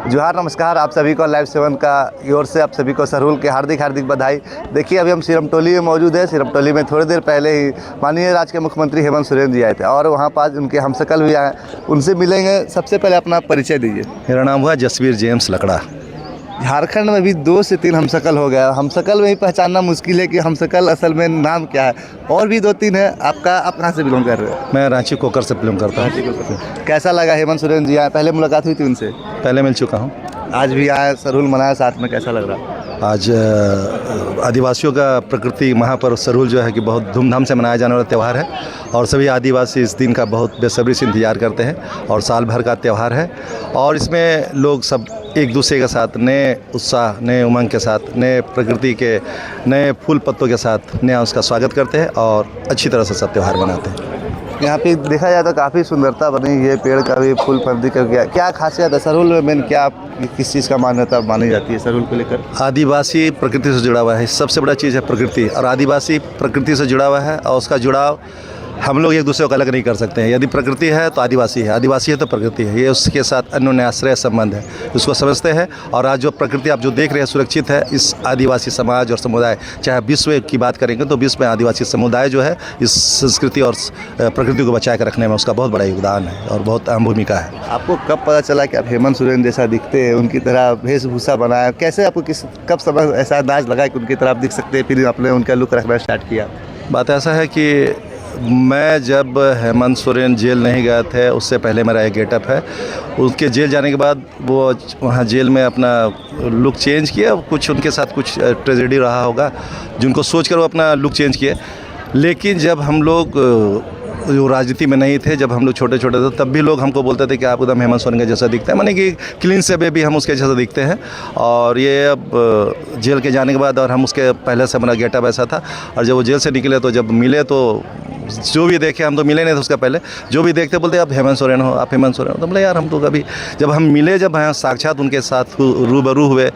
जोहार नमस्कार, आप सभी को लाइव 7 का ओर से आप सभी को सरहुल के हार्दिक हार्दिक बधाई। देखिए अभी हम सिरमटोली में मौजूद है। सिरमटोली में थोड़ी देर पहले ही माननीय राज्य के मुख्यमंत्री हेमंत सोरेन जी आए थे और वहाँ पास उनके हमशक्ल भी आए, उनसे मिलेंगे। सबसे पहले अपना परिचय दीजिए। मेरा नाम हुआ जसवीर जेम्स लकड़ा। झारखंड में भी 2 से 3 हमशक्ल हो गया। हमशक्ल में ही पहचानना मुश्किल है कि हमशक्ल असल में नाम क्या है। और भी 2-3 है। आप कहाँ से बिलोंग कर रहे हो? मैं रांची कोकर से बिलोंग करता हूँ। कैसा लगा हेमंत सोरेन जी आए? पहले मुलाकात हुई थी उनसे? पहले मिल चुका हूँ। आज भी आए, सरहुल मनाया साथ में, कैसा लग रहा? आज आदिवासियों का प्रकृति महापर्व सरहुल जो है कि बहुत धूमधाम से मनाया जाने वाला त्यौहार है और सभी आदिवासी इस दिन का बहुत बेसब्री से इंतजार करते हैं और साल भर का त्यौहार है। और इसमें लोग सब एक दूसरे के साथ नए उत्साह, नए उमंग के साथ, नए प्रकृति के नए फूल पत्तों के साथ नया उसका स्वागत करते हैं और अच्छी तरह से सब त्यौहार मनाते हैं। यहाँ पे देखा जाए तो काफ़ी सुंदरता बनी है, पेड़ का भी, फूल फर्दी का क्या खासियत है सरहुल में? मेन क्या किस चीज़ का मान्यता मानी जाती है सरहुल को लेकर? आदिवासी प्रकृति से जुड़ा हुआ है, सबसे बड़ा चीज़ है प्रकृति। और आदिवासी प्रकृति से जुड़ा हुआ है और उसका जुड़ाव हम लोग एक दूसरे को अलग नहीं कर सकते हैं। यदि प्रकृति है तो आदिवासी है, आदिवासी है तो प्रकृति है। ये उसके साथ अन्योन्य आश्रय संबंध है, उसको समझते हैं। और आज जो प्रकृति आप जो देख रहे हैं सुरक्षित है। इस आदिवासी समाज और समुदाय, चाहे विश्व की बात करेंगे तो विश्व में आदिवासी समुदाय जो है इस संस्कृति और प्रकृति को बचा कर रखने में उसका बहुत बड़ा योगदान है और बहुत अहम भूमिका है। आपको कब पता चला कि आप हेमंत सोरेन जैसा दिखते हैं, उनकी तरह वेशभूषा बनाया? कैसे आपको कब समझ ऐसा अंदाज लगा कि उनकी तरह आप दिख सकते हैं, फिर आपने उनका लुक रखना स्टार्ट किया? बात ऐसा है कि मैं जब हेमंत सोरेन जेल नहीं गए थे उससे पहले मेरा एक गेटअप है। उसके जेल जाने के बाद वो वहाँ जेल में अपना लुक चेंज किया। कुछ उनके साथ कुछ ट्रेजेडी रहा होगा जिनको सोचकर वो अपना लुक चेंज किए। लेकिन जब हम लोग जो राजनीति में नहीं थे, जब हम लोग छोटे छोटे थे, तब भी लोग हमको बोलते थे कि आप एकदम हेमंत सोरेन के जैसा दिखते हैं, माने कि क्लीन से भी हम उसके जैसा दिखते हैं। और ये अब जेल के जाने के बाद और हम उसके पहले से हमारा गेटअप ऐसा था। और जब वो जेल से निकले तो जब मिले तो जो भी देखे, हम तो मिले नहीं थे उसका पहले, जो भी देखते बोलते आप हेमंत सोरेन हो, आप हेमंत सोरेन हो। तो बोले यार हम तो कभी, जब हम मिले, जब साक्षात उनके साथ रूबरू हुए,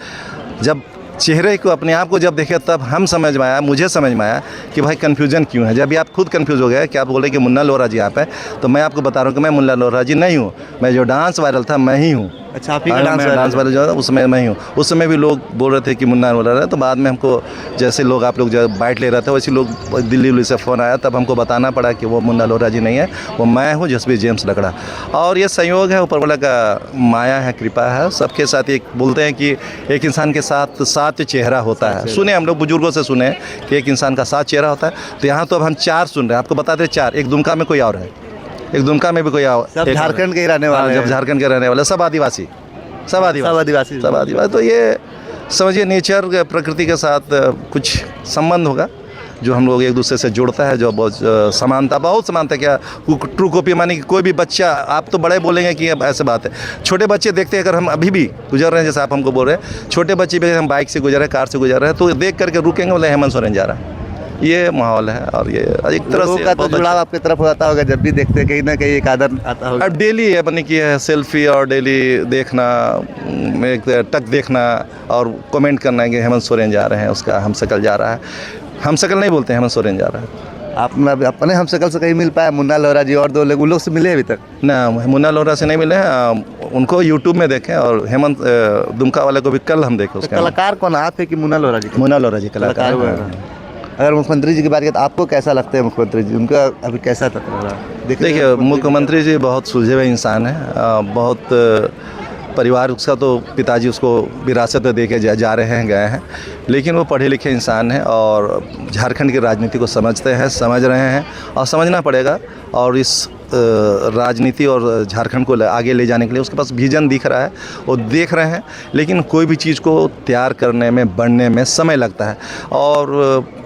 जब चेहरे को अपने आप को जब देखे, तब हम समझ में आया, मुझे समझ में आया कि भाई कन्फ्यूजन क्यों है। जब भी आप खुद कन्फ्यूज हो गए कि आप बोले कि मुन्ना लोहरा जी आप है, तो मैं आपको बता रहा हूँ कि मैं मुन्ना लोहरा जी नहीं हूँ। मैं जो डांस वायरल था मैं ही हूँ। अच्छा, आप ही का डांस वायरल जो था उसमें मैं ही हूँ। उस समय भी लोग बोल रहे थे कि मुन्ना लोहरा है। तो बाद में हमको, जैसे लोग आप लोग जब बाइट ले रहे थे वैसे लोग दिल्ली से फ़ोन आया, तब हमको बताना पड़ा कि वो मुन्ना लोहरा जी नहीं है, वो मैं हूँ जसवीर जेम्स लकड़ा। और ये संयोग है, ऊपर वाला का माया है, कृपा है। सबके साथ एक बोलते हैं कि एक इंसान के साथ 7 चेहरा होता है। सुने हम लोग बुजुर्गों से सुने कि एक इंसान का 7 चेहरा होता है। तो यहाँ तो अब हम 4 सुन रहे हैं। आपको बताते 4, एक दुमका में कोई और है, एक दुमका में भी कोई और, सब झारखंड के रहने वाले, जब झारखंड के रहने वाले सब आदिवासी, सब आदिवासी। तो ये समझिए नेचर, प्रकृति के साथ कुछ संबंध होगा जो हम लोग एक दूसरे से जोड़ता है, जो बहुत समानता, बहुत समानता। क्या ट्रू कॉपी, माने कि कोई भी बच्चा, आप तो बड़े बोलेंगे कि अब ऐसे बात है, छोटे बच्चे देखते हैं, अगर हम अभी भी गुजर रहे हैं, जैसे आप हमको बोल रहे हैं, छोटे बच्चे भी हम बाइक से गुजर रहे हैं, कार से गुजर रहे हैं, तो देख करके रुकेंगे, बोले हेमंत सोरेन जा रहा है। ये माहौल है और ये एक तरह से का तो जुड़ाव आपकी तरफ होता होगा, जब भी देखते हैं कहीं ना कहीं एक आदर आता होगा। अब डेली है बने की है सेल्फी और डेली देखना, एक टक देखना और कमेंट करना है कि हेमंत सोरेन जा रहे हैं, उसका हमशक्ल जा रहा है। हमशक्ल नहीं बोलते हैं, हेमंत सोरेन जा रहा है। आप अपने हमशक्ल से कहीं मिल पाया? मुन्ना लोहरा जी और 2 लोग, उन लोग से मिले अभी तक? ना, मुन्ना लोहरा से नहीं मिले हैं, उनको यूट्यूब में देखें। और हेमंत दुमका वाले को भी कल हम देखे। उसका कलाकार कौन, आप है कि मुन्ना लोहरा जी? मुन्ना लोहरा जी कलाकार। अगर मुख्यमंत्री जी की बात करें तो आपको कैसा लगता है मुख्यमंत्री जी? उनका अभी कैसा तक रहा? देखिए मुख्यमंत्री जी बहुत सुलझे हुए इंसान हैं। बहुत परिवार, उसका तो पिताजी उसको विरासत में दे के जा रहे हैं, गए हैं। लेकिन वो पढ़े लिखे इंसान हैं और झारखंड की राजनीति को समझते हैं, समझ रहे हैं और समझना पड़ेगा। और इस राजनीति और झारखंड को आगे ले जाने के लिए उसके पास विजन दिख रहा है, वो देख रहे हैं। लेकिन कोई भी चीज़ को तैयार करने में, बनने में समय लगता है। और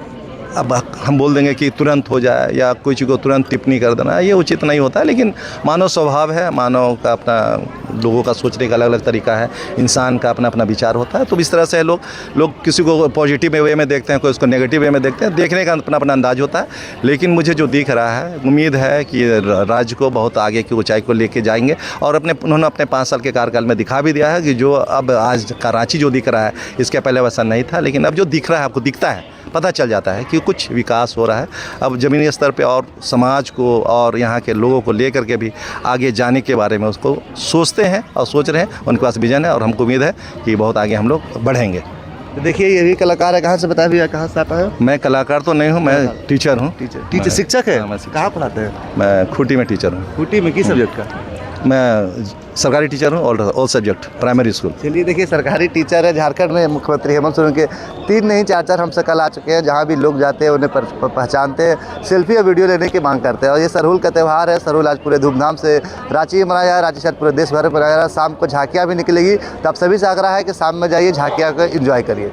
अब हम बोल देंगे कि तुरंत हो जाए या कोई चीज़ को तुरंत टिप्पणी कर देना, ये उचित नहीं होता है। लेकिन मानव स्वभाव है, मानव का अपना, लोगों का सोचने का अलग अलग तरीका है, इंसान का अपना अपना विचार होता है। तो इस तरह से लोग किसी को पॉजिटिव वे में देखते हैं, कोई उसको नेगेटिव वे में देखते हैं, देखने का अपना अपना अंदाज होता है। लेकिन मुझे जो दिख रहा है, उम्मीद है कि राज्य को बहुत आगे की ऊंचाई को लेके जाएंगे। और उन्होंने अपने 5 साल के कार्यकाल में दिखा भी दिया है कि जो अब आज का रांची जो दिख रहा है, इसके पहले वैसा नहीं था। लेकिन अब जो दिख रहा है, आपको दिखता है पता चल जाता है कि कुछ विकास हो रहा है। अब ज़मीनी स्तर पे और समाज को और यहाँ के लोगों को लेकर के भी आगे जाने के बारे में उसको सोचते हैं और सोच रहे हैं। उनके पास विजन है और हमको उम्मीद है कि बहुत आगे हम लोग बढ़ेंगे। तो देखिए ये भी कलाकार है, कहाँ से बताया भैया, कहाँ से आता है? मैं कलाकार तो नहीं हूँ, मैं टीचर हूँ। टीचर शिक्षक है? हाँ, मैं शिक्षक। कहाँ पढ़ाते हैं? मैं खूंटी में टीचर हूँ। खूंटी में किस सब्जेक्ट का? मैं सरकारी टीचर हूँ, ऑल सब्जेक्ट, प्राइमरी स्कूल। चलिए देखिए, सरकारी टीचर है। झारखंड में मुख्यमंत्री हेमंत सोरेन के 3 नहीं 4 हम सकल आ चुके हैं, जहाँ भी लोग जाते हैं उन्हें पहचानते हैं, सेल्फी और वीडियो लेने की मांग करते हैं। और ये सरहुल का त्यौहार है। सरहुल आज पूरे धूमधाम से रांची में मनाया जा रहा है, रांची शहर पूरे देश भर में मनाया जा रहा है। शाम को झांकियाँ भी निकलेगी, तो आप सभी से आग्रह है कि शाम में जाइए, झांकियाँ को एंजॉय करिए।